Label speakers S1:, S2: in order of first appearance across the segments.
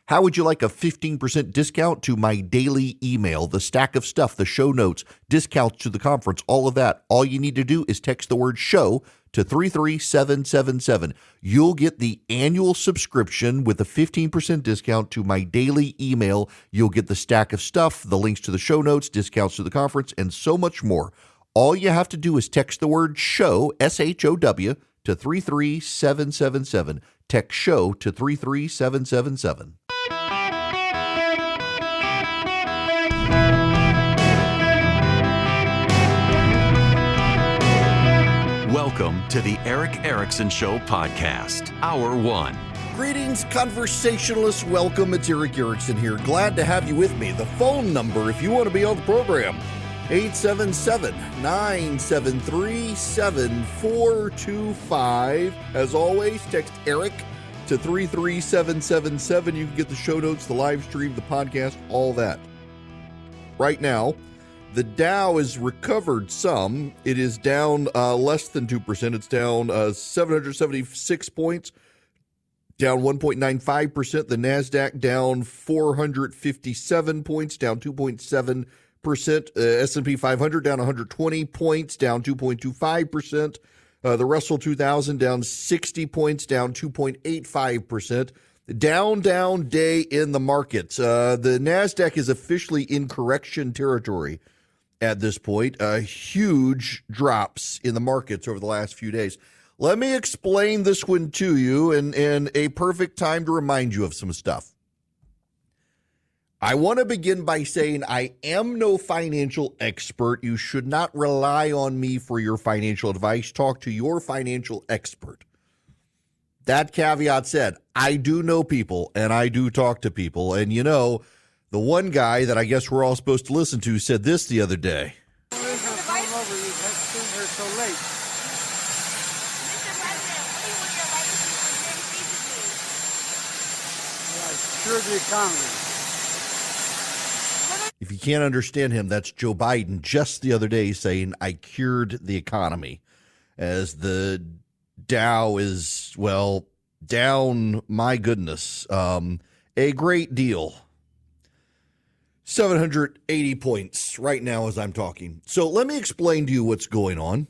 S1: How would you like a 15% discount to my daily email, the stack of stuff, the show notes, discounts to the conference, all of that? All you need to do is text the word show to 33777. You'll get the annual subscription with a 15% discount to my daily email. You'll get the stack of stuff, the links to the show notes, discounts to the conference, and so much more. All you have to do is text the word show, SHOW, to 33777. Text show to 33777.
S2: Welcome to the Eric Erickson Show podcast, Hour 1.
S1: Greetings, conversationalists. Welcome. It's Eric Erickson here. Glad to have you with me. The phone number, if you want to be on the program, 877-973-7425. As always, text Eric to 33777. You can get the show notes, the live stream, the podcast, all that. Right now, the Dow has recovered some. It is down less than 2%. It's down 776 points, down 1.95%. The NASDAQ down 457 points, down 2.7%. S13 500 down 120 points, down 2.25%. The Russell 2000 down 60 points, down 2.85%. Down day in the markets. The NASDAQ is officially in correction territory at this point. Huge drops in the markets over the last few days. Let me explain this one to you, and a perfect time to remind you of some stuff. I want to begin by saying I am no financial expert. You should not rely on me for your financial advice. Talk to your financial expert. That caveat said, I do know people and I do talk to people. And you know, the one guy that I guess we're all supposed to listen to said this the other day.
S3: The economy.
S1: If you can't understand him, that's Joe Biden just the other day saying, I cured the economy, as the Dow is, well, down, my goodness, a great deal. 780 points right now as I'm talking. So let me explain to you what's going on,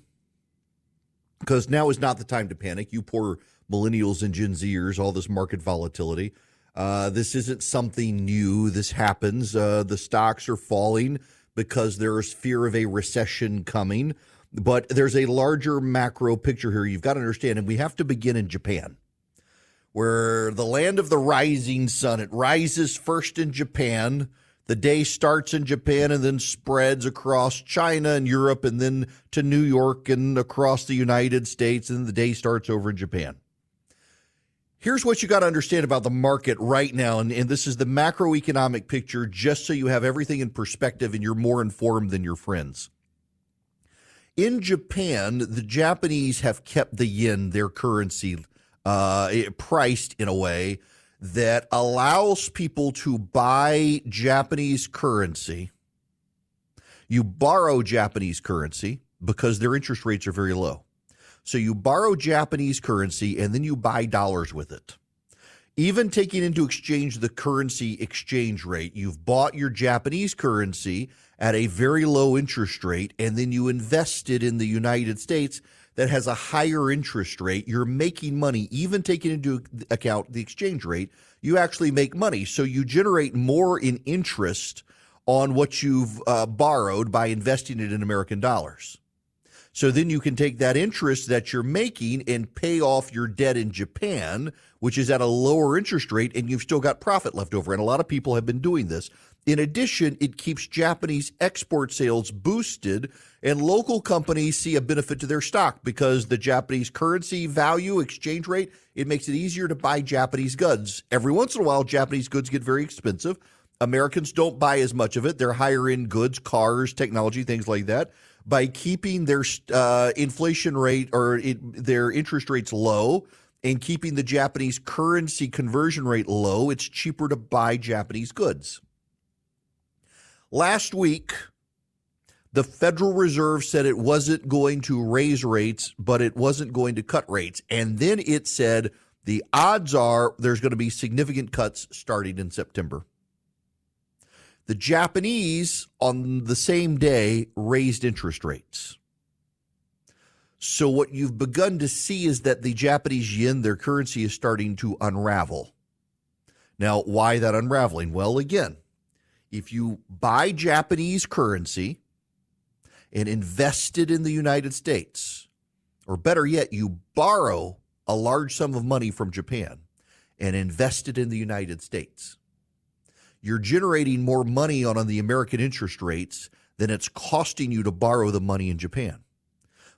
S1: because now is not the time to panic. You poor millennials and Gen Zers, all this market volatility. This isn't something new. This happens. The stocks are falling because there's fear of a recession coming. But there's a larger macro picture here you've got to understand, and we have to begin in Japan, where the land of the rising sun, it rises first in Japan. The day starts in Japan and then spreads across China and Europe and then to New York and across the United States, and the day starts over in Japan. Here's what you got to understand about the market right now, and this is the macroeconomic picture, just so you have everything in perspective and you're more informed than your friends. In Japan, the Japanese have kept the yen, their currency, priced in a way that allows people to buy Japanese currency. You borrow Japanese currency because their interest rates are very low. So you borrow Japanese currency and then you buy dollars with it. Even taking into exchange the currency exchange rate, you've bought your Japanese currency at a very low interest rate, and then you invest it in the United States that has a higher interest rate. You're making money. Even taking into account the exchange rate, you actually make money. So you generate more in interest on what you've borrowed by investing it in American dollars. So then you can take that interest that you're making and pay off your debt in Japan, which is at a lower interest rate, and you've still got profit left over. And a lot of people have been doing this. In addition, it keeps Japanese export sales boosted, and local companies see a benefit to their stock because the Japanese currency value exchange rate, it makes it easier to buy Japanese goods. Every once in a while, Japanese goods get very expensive. Americans don't buy as much of it. They're higher end goods, cars, technology, things like that. By keeping their inflation rate or their interest rates low and keeping the Japanese currency conversion rate low, it's cheaper to buy Japanese goods. Last week, the Federal Reserve said it wasn't going to raise rates, but it wasn't going to cut rates. And then it said The odds are there's going to be significant cuts starting in September. The Japanese, on the same day, raised interest rates. So what you've begun to see is that the Japanese yen, their currency, is starting to unravel. Now, why that unraveling? Well, again, if you buy Japanese currency and invest it in the United States, or better yet, you borrow a large sum of money from Japan and invest it in the United States, you're generating more money on the American interest rates than it's costing you to borrow the money in Japan.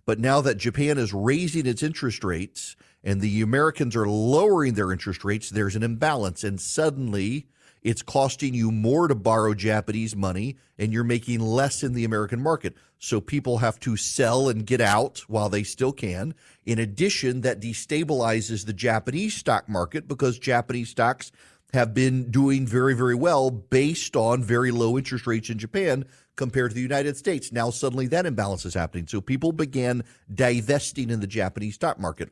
S1: But now that Japan is raising its interest rates and the Americans are lowering their interest rates, there's an imbalance. And suddenly it's costing you more to borrow Japanese money and you're making less in the American market. So people have to sell and get out while they still can. In addition, that destabilizes the Japanese stock market because Japanese stocks have been doing very, very well based on very low interest rates in Japan compared to the United States. Now suddenly that imbalance is happening. So people began divesting in the Japanese stock market.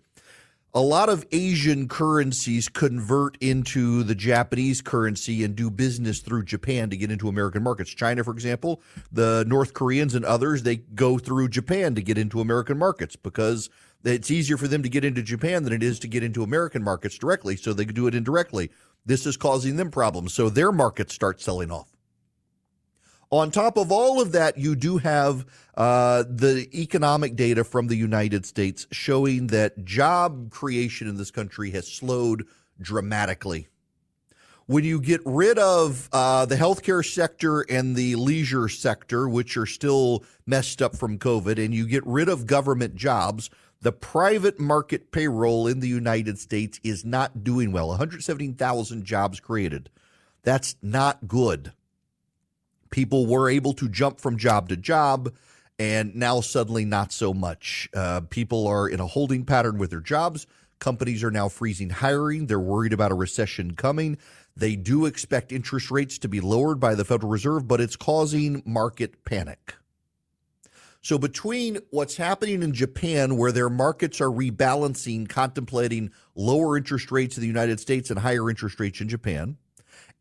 S1: A lot of Asian currencies convert into the Japanese currency and do business through Japan to get into American markets. China, for example, the North Koreans and others, they go through Japan to get into American markets because it's easier for them to get into Japan than it is to get into American markets directly, so they can do it indirectly. This is causing them problems, so their markets start selling off. On top of all of that, you do have the economic data from the United States showing that job creation in this country has slowed dramatically. When you get rid of the healthcare sector and the leisure sector, which are still messed up from COVID, and you get rid of government jobs, the private market payroll in the United States is not doing well. 117,000 jobs created. That's not good. People were able to jump from job to job, and now suddenly not so much. People are in a holding pattern with their jobs. Companies are now freezing hiring. They're worried about a recession coming. They do expect interest rates to be lowered by the Federal Reserve, but it's causing market panic. So between what's happening in Japan, where their markets are rebalancing, contemplating lower interest rates in the United States and higher interest rates in Japan,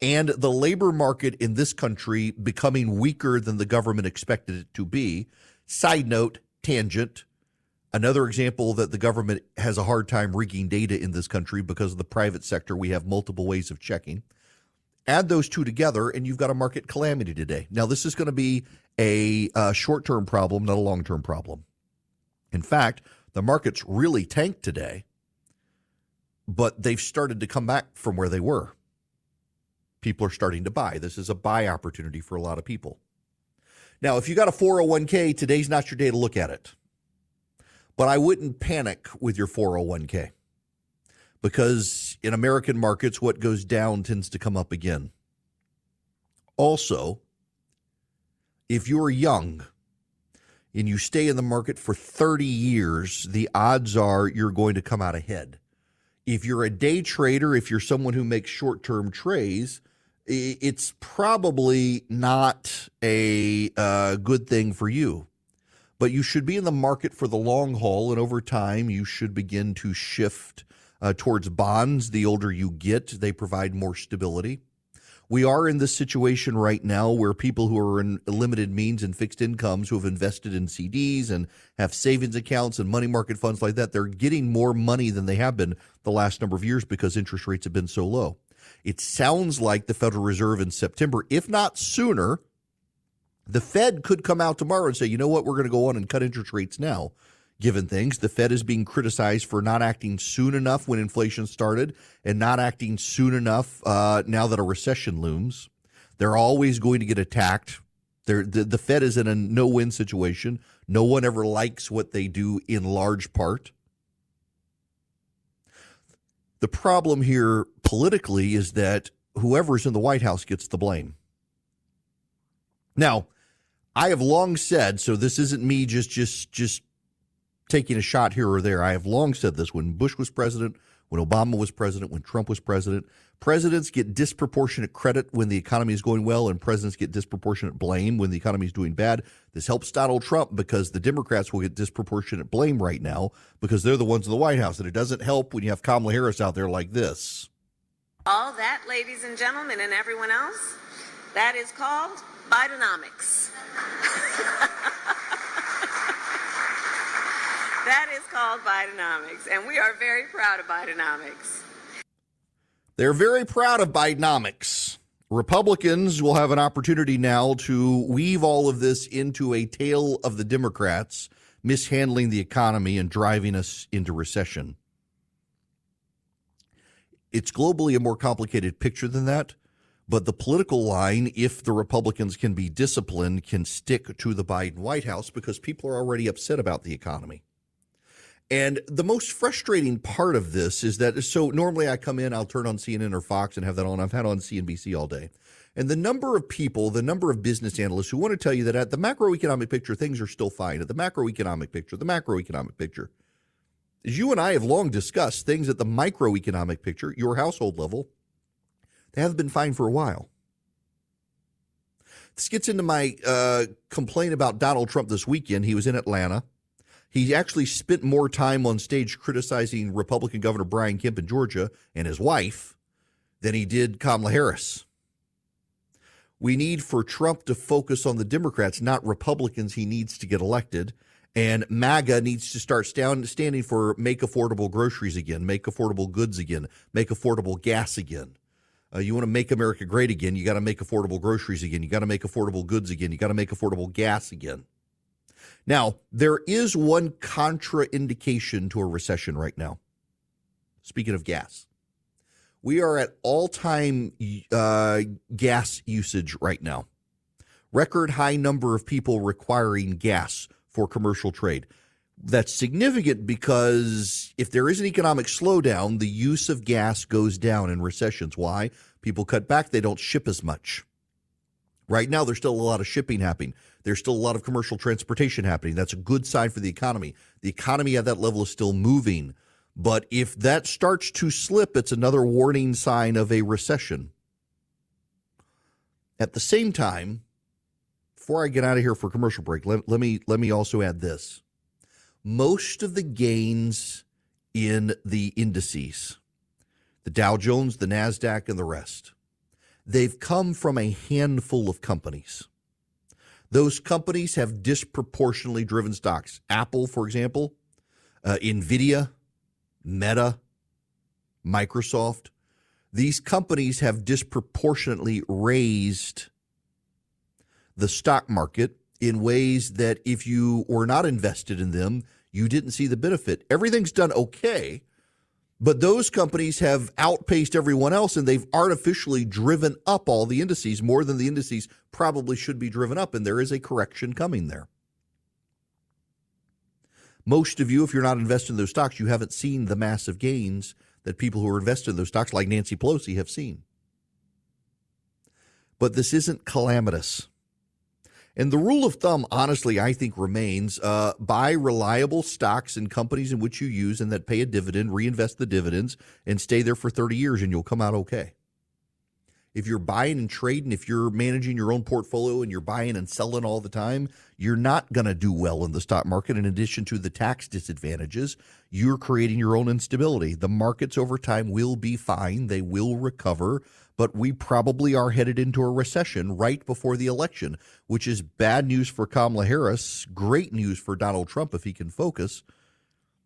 S1: and the labor market in this country becoming weaker than the government expected it to be. Side note, tangent, another example that the government has a hard time rigging data in this country because of the private sector. We have multiple ways of checking. Add those two together, and you've got a market calamity today. Now, this is going to be a short-term problem, not a long-term problem. In fact, the markets really tanked today, but they've started to come back from where they were. People are starting to buy. This is a buy opportunity for a lot of people. Now, if you got a 401k, today's not your day to look at it. But I wouldn't panic with your 401k because in American markets, what goes down tends to come up again. Also, if you're young and you stay in the market for 30 years, the odds are you're going to come out ahead. If you're a day trader, if you're someone who makes short-term trades, it's probably not a good thing for you. But you should be in the market for the long haul, and over time you should begin to shift towards bonds. The older you get, they provide more stability. We are in this situation right now where people who are in limited means and fixed incomes who have invested in CDs and have savings accounts and money market funds like that, they're getting more money than they have been the last number of years because interest rates have been so low. It sounds like the Federal Reserve in September, if not sooner, the Fed could come out tomorrow and say, you know what, we're going to go on and cut interest rates now. Given things, the Fed is being criticized for not acting soon enough when inflation started and not acting soon enough now that a recession looms. They're always going to get attacked. The Fed is in a no-win situation. No one ever likes what they do in large part. The problem here politically is that whoever's in the White House gets the blame. Now, I have long said, so this isn't me just taking a shot here or there. I have long said this when Bush was president, when Obama was president, when Trump was president. Presidents get disproportionate credit when the economy is going well, and presidents get disproportionate blame when the economy is doing bad. This helps Donald Trump because the Democrats will get disproportionate blame right now because they're the ones in the White House. And it doesn't help when you have Kamala Harris out there like this.
S4: All that, ladies and gentlemen, and everyone else, that is called Bidenomics. That is called Bidenomics, and we are very proud of Bidenomics.
S1: They're very proud of Bidenomics. Republicans will have an opportunity now to weave all of this into a tale of the Democrats mishandling the economy and driving us into recession. It's globally a more complicated picture than that, but the political line, if the Republicans can be disciplined, can stick to the Biden White House because people are already upset about the economy. And the most frustrating part of this is that, so normally I come in, I'll turn on CNN or Fox and have that on. I've had on CNBC all day. And the number of people, the number of business analysts who want to tell you that at the macroeconomic picture, things are still fine. At the macroeconomic picture, as you and I have long discussed, things at the microeconomic picture, your household level, they have been fine for a while. This gets into my complaint about Donald Trump this weekend. He was in Atlanta. He actually spent more time on stage criticizing Republican Governor Brian Kemp in Georgia and his wife than he did Kamala Harris. We need for Trump to focus on the Democrats, not Republicans. He needs to get elected. And MAGA needs to start standing for make affordable groceries again, make affordable goods again, make affordable gas again. You want to make America great again, you got to make affordable groceries again. You got to make affordable goods again. You got to make affordable gas again. Now, there is one contraindication to a recession right now. Speaking of gas, we are at all-time gas usage right now. Record high number of people requiring gas for commercial trade. That's significant because if there is an economic slowdown, the use of gas goes down in recessions. Why? People cut back. They don't ship as much. Right now, there's still a lot of shipping happening. There's still a lot of commercial transportation happening. That's a good sign for the economy. The economy at that level is still moving. But if that starts to slip, it's another warning sign of a recession. At the same time, before I get out of here for commercial break, let me also add this. Most of the gains in the indices, the Dow Jones, the NASDAQ, and the rest, they've come from a handful of companies. Those companies have disproportionately driven stocks. Apple, for example, NVIDIA, Meta, Microsoft. These companies have disproportionately raised the stock market in ways that if you were not invested in them, you didn't see the benefit. Everything's done okay, but those companies have outpaced everyone else, and they've artificially driven up all the indices more than the indices probably should be driven up, and there is a correction coming there. Most of you, if you're not invested in those stocks, you haven't seen the massive gains that people who are invested in those stocks, like Nancy Pelosi, have seen. But this isn't calamitous. And the rule of thumb, honestly, I think remains buy reliable stocks and companies in which you use and that pay a dividend, reinvest the dividends, and stay there for 30 years, and you'll come out okay. If you're buying and trading, if you're managing your own portfolio and you're buying and selling all the time, you're not going to do well in the stock market. In addition to the tax disadvantages, you're creating your own instability. The markets over time will be fine. They will recover. But we probably are headed into a recession right before the election, which is bad news for Kamala Harris, great news for Donald Trump if he can focus.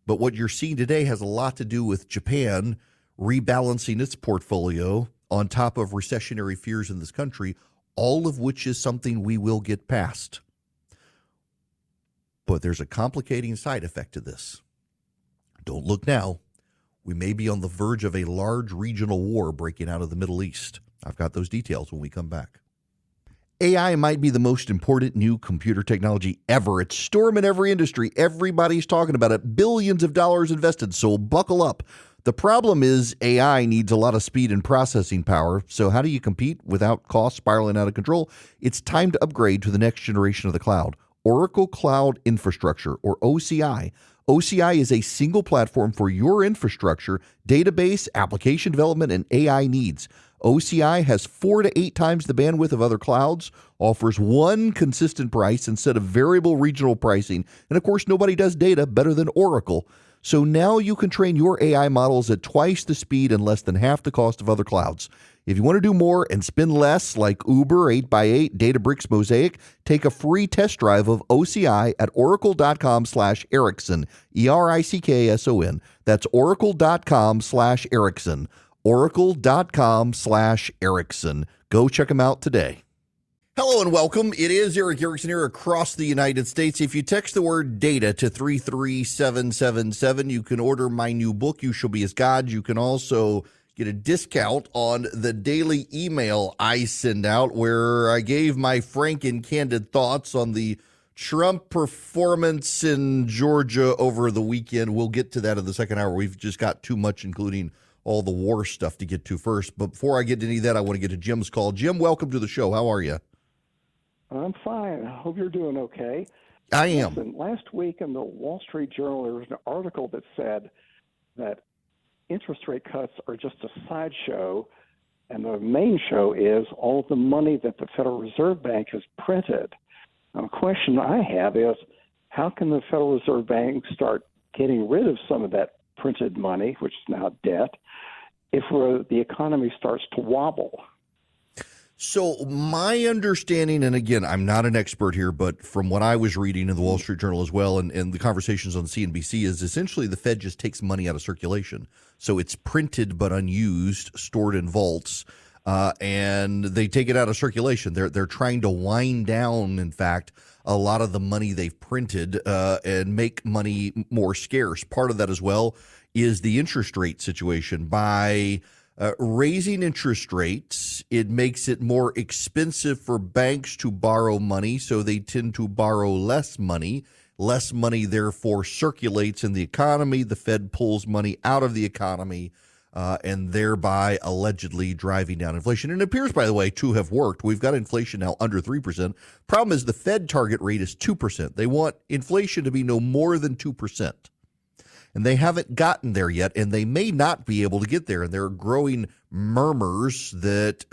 S1: But what you're seeing today has a lot to do with Japan rebalancing its portfolio on top of recessionary fears in this country, all of which is something we will get past. But there's a complicating side effect to this. Don't look now. We may be on the verge of a large regional war breaking out of the Middle East. I've got those details when we come back. AI might be the most important new computer technology ever. It's storming every industry. Everybody's talking about it. Billions of dollars invested, so buckle up. The problem is AI needs a lot of speed and processing power. So how do you compete without costs spiraling out of control? It's time to upgrade to the next generation of the cloud. Oracle Cloud Infrastructure, or OCI. OCI is a single platform for your infrastructure, database, application development, and AI needs. OCI has 4 to 8 times the bandwidth of other clouds, offers one consistent price instead of variable regional pricing, and of course, nobody does data better than Oracle. So now you can train your AI models at twice the speed and less than half the cost of other clouds. If you want to do more and spend less like Uber, 8x8, Databricks, Mosaic, take a free test drive of OCI at oracle.com/Erickson, ERICKSON. That's oracle.com/Erickson, oracle.com/Erickson. Go check them out today. Hello and welcome. It is Eric Erickson here across the United States. If you text the word data to 33777, you can order my new book, You Shall Be as God. You can also get a discount on the daily email I send out where I gave my frank and candid thoughts on the Trump performance in Georgia over the weekend. We'll get to that in the second hour. We've just got too much, including all the war stuff to get to first. But before I get to any of that, I want to get to Jim's call. Jim, welcome to the show. How are you?
S5: I'm fine. I hope you're doing okay.
S1: I am.
S5: Listen, last week in the Wall Street Journal, there was an article that said that interest rate cuts are just a sideshow, and the main show is all the money that the Federal Reserve Bank has printed. Now, the question I have is, how can the Federal Reserve Bank start getting rid of some of that printed money, which is now debt, if the economy starts to wobble?
S1: So my understanding, and again, I'm not an expert here, but from what I was reading in the Wall Street Journal as well, and the conversations on CNBC, is essentially the Fed just takes money out of circulation. So it's printed but unused, stored in vaults, and they take it out of circulation. They're trying to wind down, in fact, a lot of the money they've printed and make money more scarce. Part of that as well is the interest rate situation. By raising interest rates, it makes it more expensive for banks to borrow money, so they tend to borrow less money. Less money, therefore, circulates in the economy. The Fed pulls money out of the economy, and thereby allegedly driving down inflation. And it appears, by the way, to have worked. We've got inflation now under 3%. Problem is the Fed target rate is 2%. They want inflation to be no more than 2%. And they haven't gotten there yet, and they may not be able to get there. And there are growing murmurs that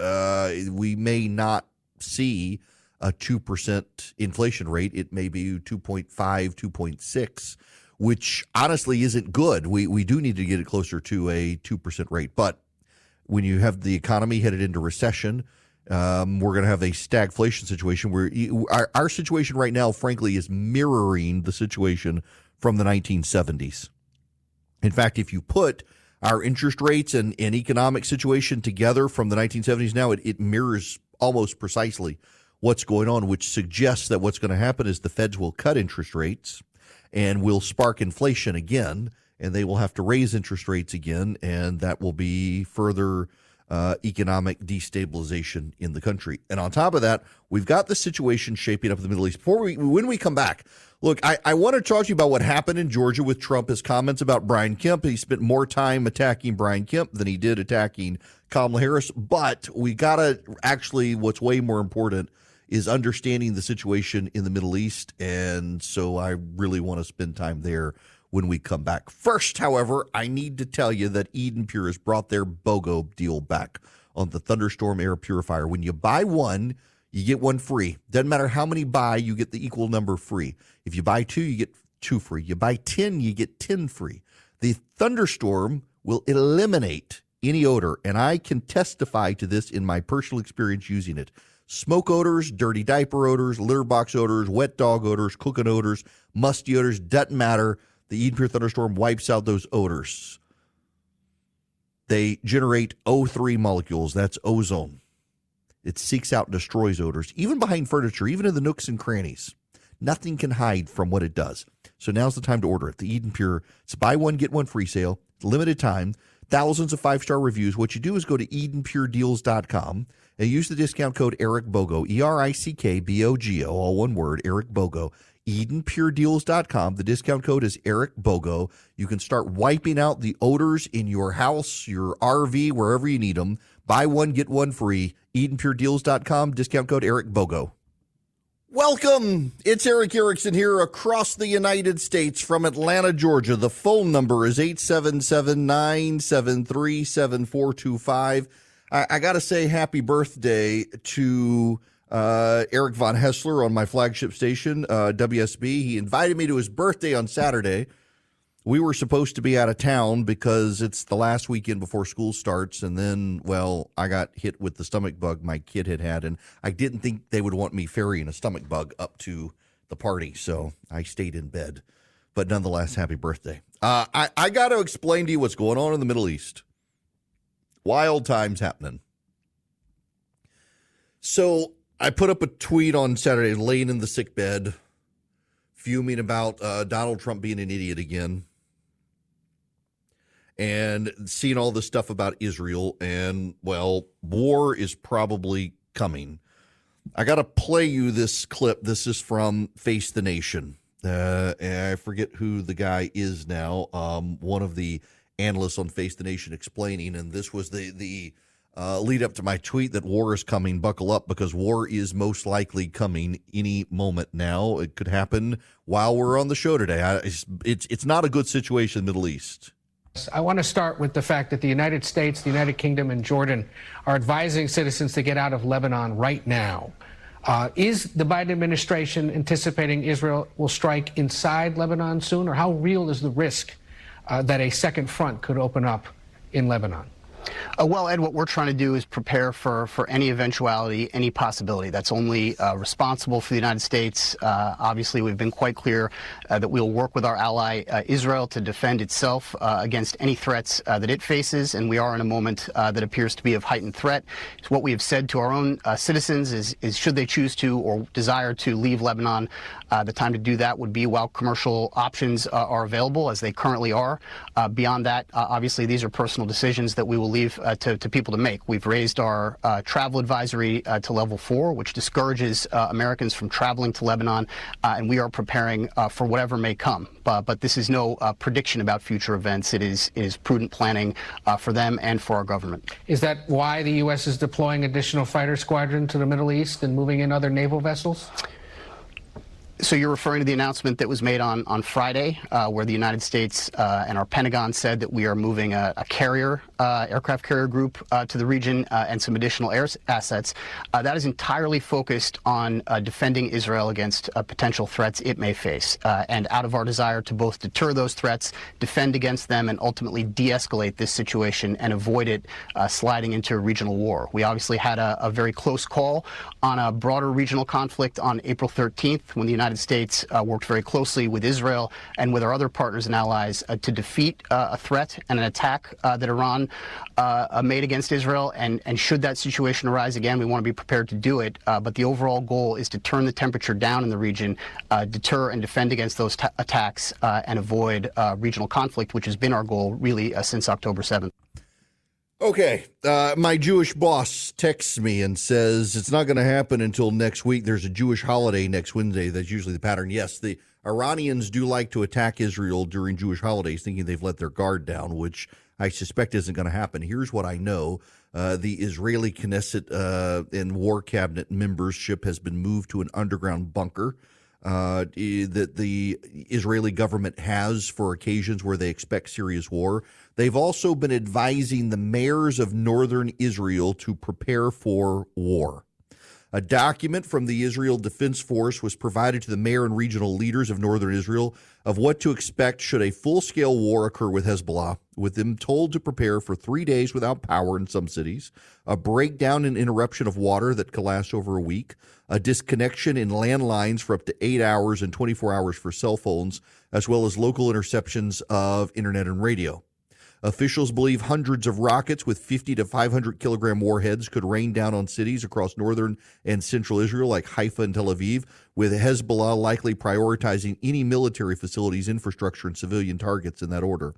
S1: we may not see a 2% inflation rate. It may be 2.5, 2.6, which honestly isn't good. We do need to get it closer to a 2% rate. But when you have the economy headed into recession, we're going to have a stagflation situation where our situation right now, frankly, is mirroring the situation from the 1970s. In fact, if you put our interest rates and economic situation together from the 1970s now, it mirrors almost precisely what's going on, which suggests that what's going to happen is the Feds will cut interest rates and will spark inflation again, and they will have to raise interest rates again, and that will be further economic destabilization in the country. And on top of that, we've got the situation shaping up in the Middle East. When we come back, look, I want to talk to you about what happened in Georgia with Trump, his comments about Brian Kemp. He spent more time attacking Brian Kemp than he did attacking Kamala Harris. But we got to actually, what's way more important is understanding the situation in the Middle East. And so I really want to spend time there when we come back. First, however, I need to tell you that Eden Pure has brought their BOGO deal back on the Thunderstorm air purifier. When you buy one, you get one free. Doesn't matter how many buy, you get the equal number free. If you buy 2, you get 2 free. You buy 10, you get 10 free. The Thunderstorm will eliminate any odor, and I can testify to this in my personal experience using it. Smoke odors, dirty diaper odors, litter box odors, wet dog odors, cooking odors, musty odors, doesn't matter. The Eden Pure Thunderstorm wipes out those odors. They generate O3 molecules. That's ozone. It seeks out and destroys odors, even behind furniture, even in the nooks and crannies. Nothing can hide from what it does. So now's the time to order it. The Eden Pure. It's buy one, get one free sale. Limited time. Thousands of 5-star reviews. What you do is go to EdenPureDeals.com and use the discount code EricBogo, ERICKBOGO, all one word, EricBogo. EdenPureDeals.com. The discount code is EricBogo. You can start wiping out the odors in your house, your RV, wherever you need them. Buy one, get one free. EdenPureDeals.com. Discount code EricBogo. Welcome. It's Eric Erickson here across the United States from Atlanta, Georgia. The phone number is 877-973-7425. I got to say happy birthday to Eric Von Hessler on my flagship station, WSB. He invited me to his birthday on Saturday. We were supposed to be out of town because it's the last weekend before school starts. And then, well, I got hit with the stomach bug my kid had, and I didn't think they would want me ferrying a stomach bug up to the party. So I stayed in bed. But nonetheless, happy birthday. I got to explain to you what's going on in the Middle East. Wild times happening. So I put up a tweet on Saturday, laying in the sick bed, fuming about Donald Trump being an idiot again, and seeing all this stuff about Israel. And, well, war is probably coming. I got to play you this clip. This is from Face the Nation. I forget who the guy is now. One of the analysts on Face the Nation explaining, and this was the lead up to my tweet that war is coming. Buckle up, because war is most likely coming any moment now. It could happen while we're on the show today. It's not a good situation in the Middle East.
S6: I want to start with the fact that the United States, the United Kingdom, and Jordan are advising citizens to get out of Lebanon right now. Is the Biden administration anticipating Israel will strike inside Lebanon soon, or how real is the risk that a second front could open up in Lebanon?
S7: Well, Ed, what we're trying to do is prepare for any eventuality, any possibility. That's only responsible for the United States. Obviously, we've been quite clear that we'll work with our ally Israel to defend itself against any threats that it faces, and we are in a moment that appears to be of heightened threat. So what we have said to our own citizens is should they choose to or desire to leave Lebanon, the time to do that would be while commercial options are available, as they currently are. Beyond that, obviously, these are personal decisions that we will leave to people to make. We've raised our travel advisory to level 4, which discourages Americans from traveling to Lebanon, and we are preparing for whatever may come. But this is no prediction about future events. It is prudent planning for them and for our government.
S6: Is that why the U.S. is deploying additional fighter squadron to the Middle East and moving in other naval vessels?
S7: So you're referring to the announcement that was made on Friday, where the United States and our Pentagon said that we are moving a aircraft carrier group to the region and some additional air assets. That is entirely focused on defending Israel against potential threats it may face, and out of our desire to both deter those threats, defend against them, and ultimately de-escalate this situation and avoid it sliding into a regional war. We obviously had a very close call on a broader regional conflict on April 13th, when the United States worked very closely with Israel and with our other partners and allies to defeat a threat and an attack that Iran made against Israel. And should that situation arise again, we want to be prepared to do it. But the overall goal is to turn the temperature down in the region, deter and defend against those attacks, and avoid regional conflict, which has been our goal really since October 7th.
S1: Okay, my Jewish boss texts me and says it's not going to happen until next week. There's a Jewish holiday next Wednesday. That's usually the pattern. Yes, the Iranians do like to attack Israel during Jewish holidays, thinking they've let their guard down, which I suspect isn't going to happen. Here's what I know. The Israeli Knesset and War Cabinet membership has been moved to an underground bunker that the Israeli government has for occasions where they expect serious war. They've also been advising the mayors of northern Israel to prepare for war. A document from the Israel Defense Force was provided to the mayor and regional leaders of northern Israel of what to expect should a full-scale war occur with Hezbollah, with them told to prepare for 3 days without power in some cities, a breakdown and interruption of water that could last over a week, a disconnection in landlines for up to 8 hours and 24 hours for cell phones, as well as local interceptions of internet and radio. Officials believe hundreds of rockets with 50 to 500 kilogram warheads could rain down on cities across northern and central Israel like Haifa and Tel Aviv, with Hezbollah likely prioritizing any military facilities, infrastructure, and civilian targets in that order.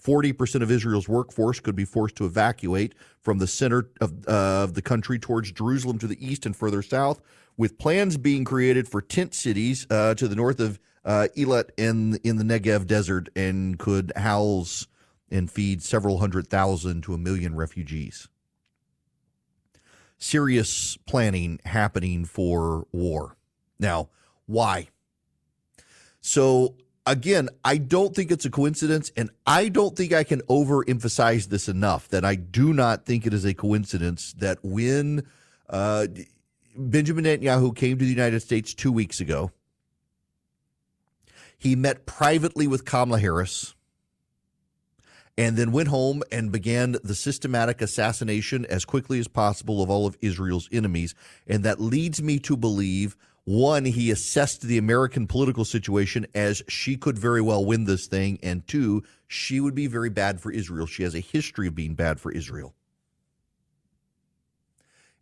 S1: 40% of Israel's workforce could be forced to evacuate from the center of the country towards Jerusalem to the east and further south, with plans being created for tent cities to the north of Eilat in the Negev desert, and could house and feed several 100,000 to 1 million refugees. Serious planning happening for war. Now, why? So, again, I don't think it's a coincidence, and I don't think I can overemphasize this enough, that I do not think it is a coincidence that when Benjamin Netanyahu came to the United States 2 weeks ago, he met privately with Kamala Harris and then went home and began the systematic assassination as quickly as possible of all of Israel's enemies. And that leads me to believe, one, he assessed the American political situation as she could very well win this thing, and two, she would be very bad for Israel. She has a history of being bad for Israel.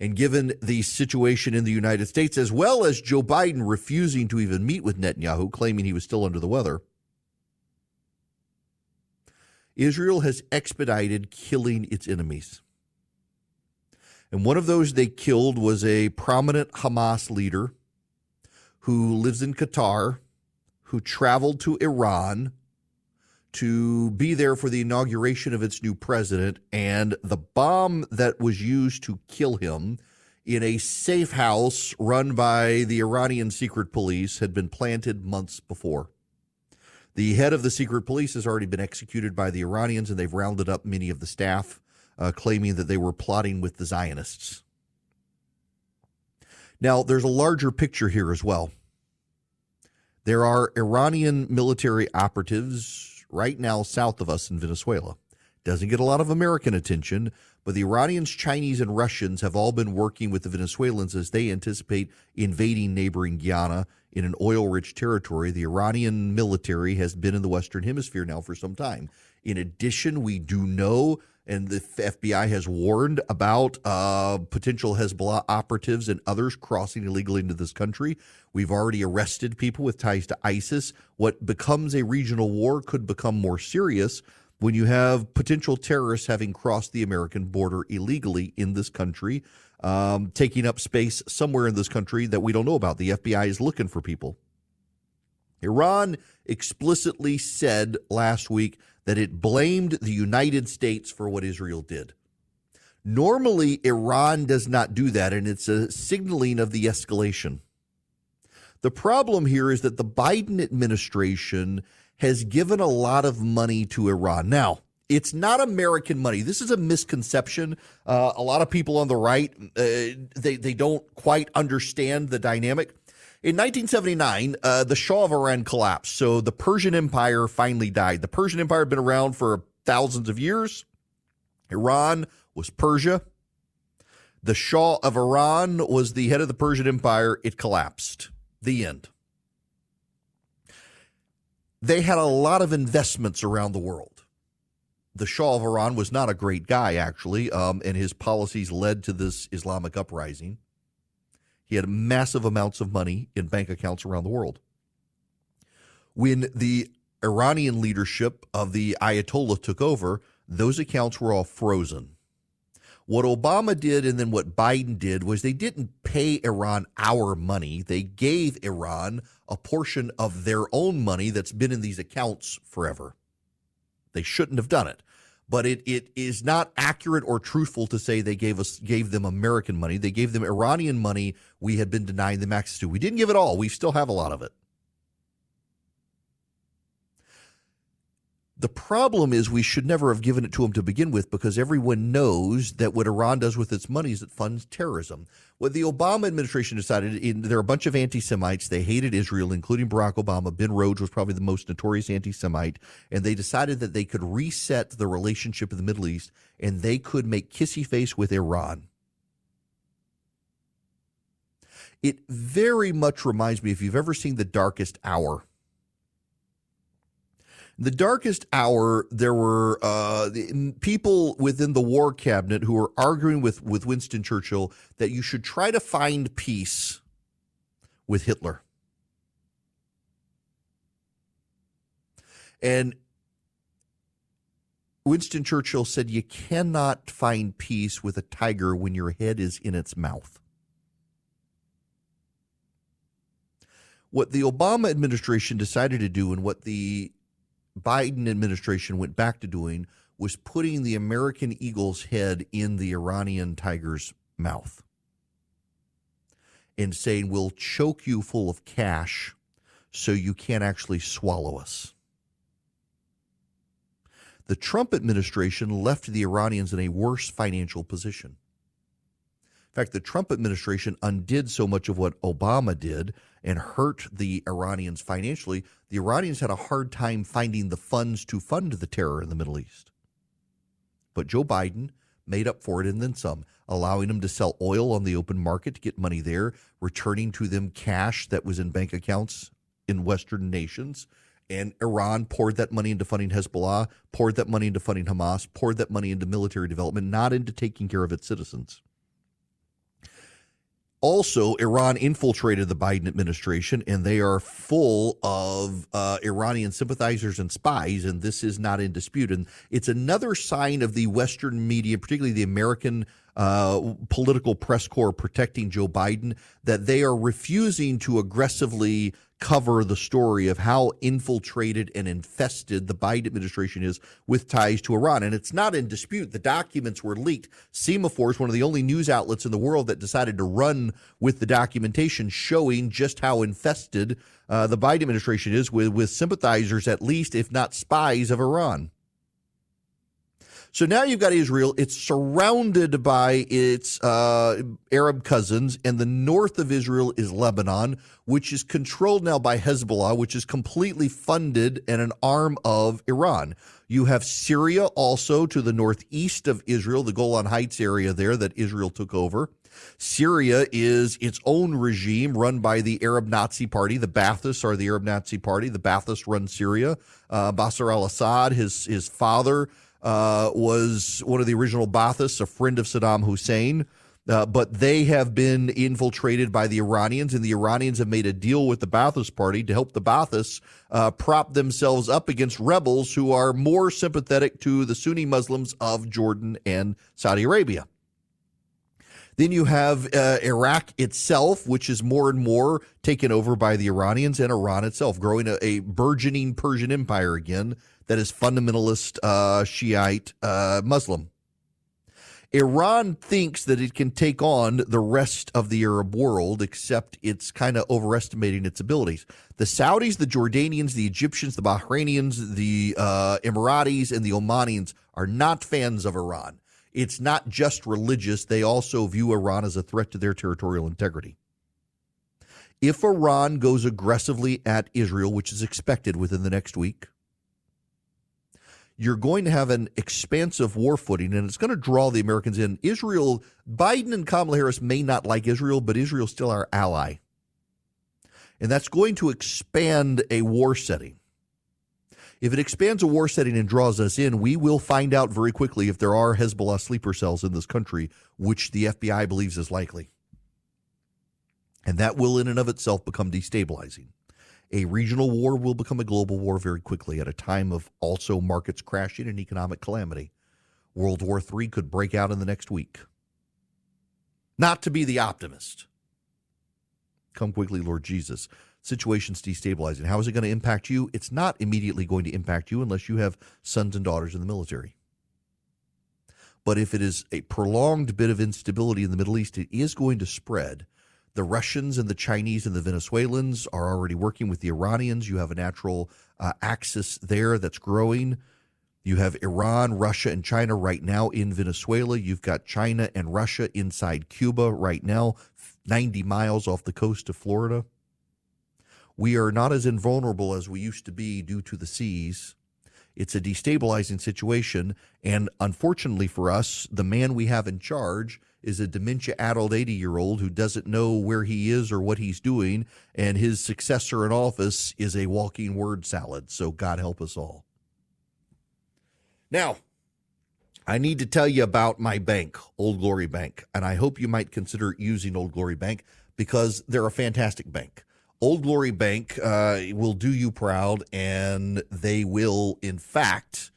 S1: And given the situation in the United States, as well as Joe Biden refusing to even meet with Netanyahu, claiming he was still under the weather, Israel has expedited killing its enemies. And one of those they killed was a prominent Hamas leader who lives in Qatar, who traveled to Iran to be there for the inauguration of its new president. And the bomb that was used to kill him in a safe house run by the Iranian secret police had been planted months before. The head of the secret police has already been executed by the Iranians, and they've rounded up many of the staff, claiming that they were plotting with the Zionists. Now, there's a larger picture here as well. There are Iranian military operatives right now south of us in Venezuela. Doesn't get a lot of American attention, but the Iranians, Chinese, and Russians have all been working with the Venezuelans as they anticipate invading neighboring Guyana in an oil-rich territory. The Iranian military has been in the Western Hemisphere now for some time. In addition, we do know, and the FBI has warned about potential Hezbollah operatives and others crossing illegally into this country. We've already arrested people with ties to ISIS. What becomes a regional war could become more serious when you have potential terrorists having crossed the American border illegally in this country, taking up space somewhere in this country that we don't know about. The FBI is looking for people. Iran explicitly said last week that it blamed the United States for what Israel did. Normally, Iran does not do that, and it's a signaling of the escalation. The problem here is that the Biden administration has given a lot of money to Iran. Now, it's not American money. This is a misconception. A lot of people on the right, they don't quite understand the dynamic. In 1979, the Shah of Iran collapsed, so the Persian Empire finally died. The Persian Empire had been around for thousands of years. Iran was Persia. The Shah of Iran was the head of the Persian Empire. It collapsed. The end. They had a lot of investments around the world. The Shah of Iran was not a great guy, actually, and his policies led to this Islamic uprising. He had massive amounts of money in bank accounts around the world. When the Iranian leadership of the Ayatollah took over, those accounts were all frozen. What Obama did and then what Biden did was they didn't pay Iran our money. They gave Iran a portion of their own money that's been in these accounts forever. They shouldn't have done it. But it is not accurate or truthful to say they gave them American money. They gave them Iranian money we had been denying them access to. We didn't give it all. We still have a lot of it. The problem is we should never have given it to them to begin with, because everyone knows that what Iran does with its money is it funds terrorism. What the Obama administration decided, there are a bunch of anti-Semites. They hated Israel, including Barack Obama. Ben Rhodes was probably the most notorious anti-Semite. And they decided that they could reset the relationship in the Middle East, and they could make kissy face with Iran. It very much reminds me, if you've ever seen The Darkest Hour. The Darkest Hour, there were people within the war cabinet who were arguing with Winston Churchill that you should try to find peace with Hitler. And Winston Churchill said you cannot find peace with a tiger when your head is in its mouth. What the Obama administration decided to do, and what the Biden administration went back to doing, was putting the American eagle's head in the Iranian tiger's mouth. and saying, we'll choke you full of cash so you can't actually swallow us. The Trump administration left the Iranians in a worse financial position. In fact, the Trump administration undid so much of what Obama did and hurt the Iranians financially. The Iranians had a hard time finding the funds to fund the terror in the Middle East. But Joe Biden made up for it and then some, allowing them to sell oil on the open market to get money there, returning to them cash that was in bank accounts in Western nations. And Iran poured that money into funding Hezbollah, poured that money into funding Hamas, poured that money into military development, not into taking care of its citizens. Also, Iran infiltrated the Biden administration, and they are full of Iranian sympathizers and spies, and this is not in dispute. And it's another sign of the Western media, particularly the American political press corps protecting Joe Biden, that they are refusing to aggressively cover the story of how infiltrated and infested the Biden administration is with ties to Iran. And it's not in dispute. The documents were leaked. Semaphore is one of the only news outlets in the world that decided to run with the documentation showing just how infested the Biden administration is with sympathizers, at least, if not spies, of Iran. So now you've got Israel. It's surrounded by its Arab cousins, and the north of Israel is Lebanon, which is controlled now by Hezbollah, which is completely funded and an arm of Iran. You have Syria also to the northeast of Israel, the Golan Heights area there that Israel took over. Syria is its own regime run by the Arab Nazi Party. The Baathists are the Arab Nazi Party. The Baathists run Syria. Bashar al-Assad, his father, was one of the original Baathists, a friend of Saddam Hussein. But they have been infiltrated by the Iranians, and the Iranians have made a deal with the Ba'athist Party to help the Ba'athists prop themselves up against rebels who are more sympathetic to the Sunni Muslims of Jordan and Saudi Arabia. Then you have Iraq itself, which is more and more taken over by the Iranians, and Iran itself, growing a burgeoning Persian empire again that is fundamentalist Shiite Muslim. Iran thinks that it can take on the rest of the Arab world, except it's kind of overestimating its abilities. The Saudis, the Jordanians, the Egyptians, the Bahrainians, the Emiratis, and the Omanians are not fans of Iran. It's not just religious. They also view Iran as a threat to their territorial integrity. If Iran goes aggressively at Israel, which is expected within the next week, you're going to have an expansive war footing, and it's going to draw the Americans in. Israel, Biden and Kamala Harris may not like Israel, but Israel's still our ally. And that's going to expand a war setting. If it expands a war setting and draws us in, we will find out very quickly if there are Hezbollah sleeper cells in this country, which the FBI believes is likely. And that will in and of itself become destabilizing. A regional war will become a global war very quickly at a time of also markets crashing and economic calamity. World War III could break out in the next week. Not to be the optimist. Come quickly, Lord Jesus. Situation's destabilizing. How is it going to impact you? It's not immediately going to impact you unless you have sons and daughters in the military. But if it is a prolonged bit of instability in the Middle East, it is going to spread. The Russians and the Chinese and the Venezuelans are already working with the Iranians. You have a natural axis there that's growing. You have Iran, Russia, and China right now in Venezuela. You've got China and Russia inside Cuba right now, 90 miles off the coast of Florida. We are not as invulnerable as we used to be due to the seas. It's a destabilizing situation, and unfortunately for us, the man we have in charge is a dementia-addled 80-year-old who doesn't know where he is or what he's doing, and his successor in office is a walking word salad. So God help us all. Now, I need to tell you about my bank, Old Glory Bank, and I hope you might consider using Old Glory Bank because they're a fantastic bank. Old Glory Bank will do you proud, and they will, in fact,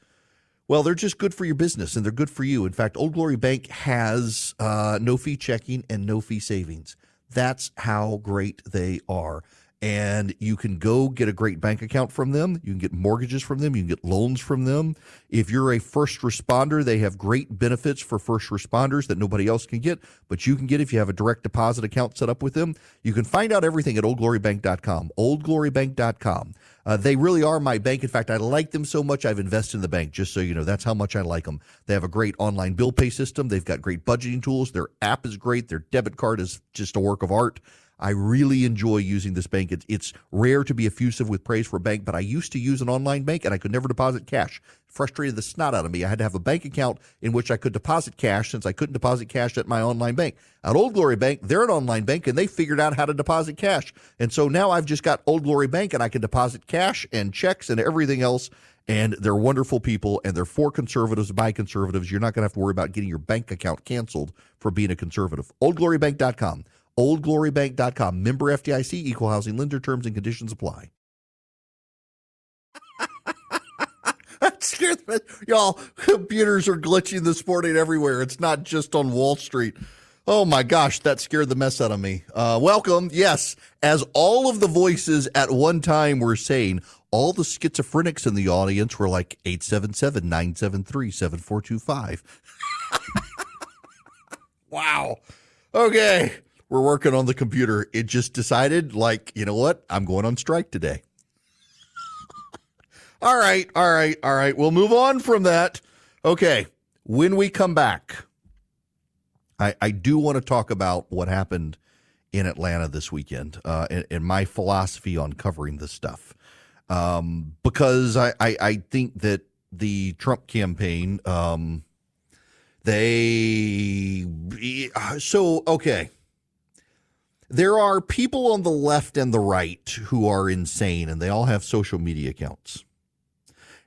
S1: well, they're just good for your business, and they're good for you. In fact, Old Glory Bank has no-fee checking and no-fee savings. That's how great they are. and you can go get a great bank account from them. You can get mortgages from them. You can get loans from them. If you're a first responder, they have great benefits for first responders that nobody else can get, but you can get if you have a direct deposit account set up with them. You can find out everything at oldglorybank.com, oldglorybank.com. They really are my bank. In fact, I like them so much, I've invested in the bank, just so you know. That's how much I like them. They have a great online bill pay system. They've got great budgeting tools. Their app is great. Their debit card is just a work of art. I really enjoy using this bank. It's rare to be effusive with praise for a bank, but I used to use an online bank, and I could never deposit cash. Frustrated the snot out of me. I had to have a bank account in which I could deposit cash, since I couldn't deposit cash at my online bank. At Old Glory Bank, they're an online bank, and they figured out how to deposit cash. And so now I've just got Old Glory Bank, and I can deposit cash and checks and everything else. And they're wonderful people, and they're for conservatives, by conservatives. You're not going to have to worry about getting your bank account canceled for being a conservative. oldglorybank.com. oldglorybank.com. Member FDIC, equal housing lender, terms and conditions apply. That scared me. Y'all, computers are glitching this morning everywhere. It's not just on Wall Street. Oh my gosh, that scared the mess out of me. Welcome. Yes, as all of the voices at one time were saying, all the schizophrenics in the audience were like 877-973-7425. Wow. Okay. We're working on the computer. It just decided, like, you know what? I'm going on strike today. All right. We'll move on from that. Okay. When we come back, I do want to talk about what happened in Atlanta this weekend and my philosophy on covering this stuff. Because I think that the Trump campaign, okay. There are people on the left and the right who are insane, and they all have social media accounts.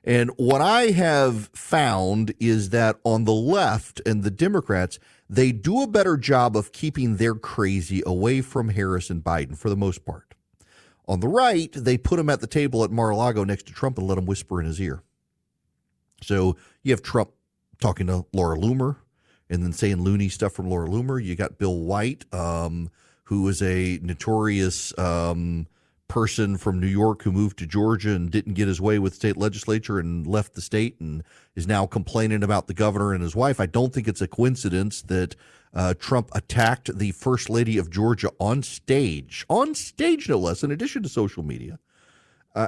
S1: And what I have found is that on the left and the Democrats, they do a better job of keeping their crazy away from Harris and Biden for the most part. On the right, they put him at the table at Mar-a-Lago next to Trump and let him whisper in his ear. So you have Trump talking to Laura Loomer and then saying loony stuff from Laura Loomer. You got Bill White, who is a notorious person from New York who moved to Georgia and didn't get his way with state legislature and left the state and is now complaining about the governor and his wife. I don't think it's a coincidence that Trump attacked the First Lady of Georgia on stage no less, in addition to social media,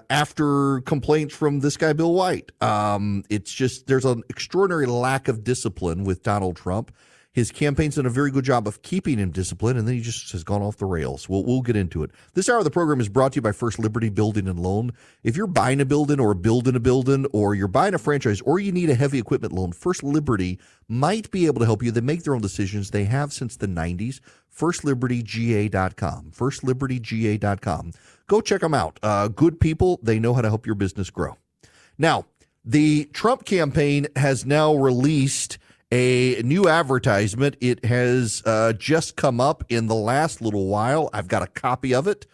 S1: after complaints from this guy, Bill White. It's just there's an extraordinary lack of discipline with Donald Trump. His campaign's done a very good job of keeping him disciplined, and then he just has gone off the rails. We'll get into it. This hour of the program is brought to you by First Liberty Building and Loan. If you're buying a building or building a building, or you're buying a franchise, or you need a heavy equipment loan, First Liberty might be able to help you. They make their own decisions. They have since the 90s. FirstLibertyGA.com. FirstLibertyGA.com. Go check them out. Good people. They know how to help your business grow. Now, the Trump campaign has now released a new advertisement. It has just come up in the last little while. I've got a copy of it.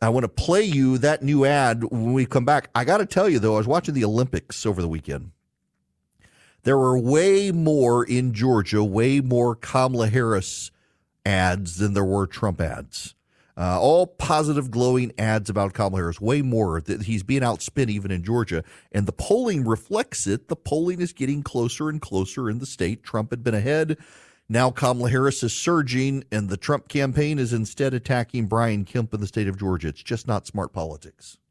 S1: I want to play you that new ad when we come back. I got to tell you, though, I was watching the Olympics over the weekend. There were way more in Georgia, way more Kamala Harris ads than there were Trump ads. All positive, glowing ads about Kamala Harris, way more. He's being outspent even in Georgia, and the polling reflects it. The polling is getting closer and closer in the state. Trump had been ahead. Now Kamala Harris is surging, and the Trump campaign is instead attacking Brian Kemp in the state of Georgia. It's just not smart politics.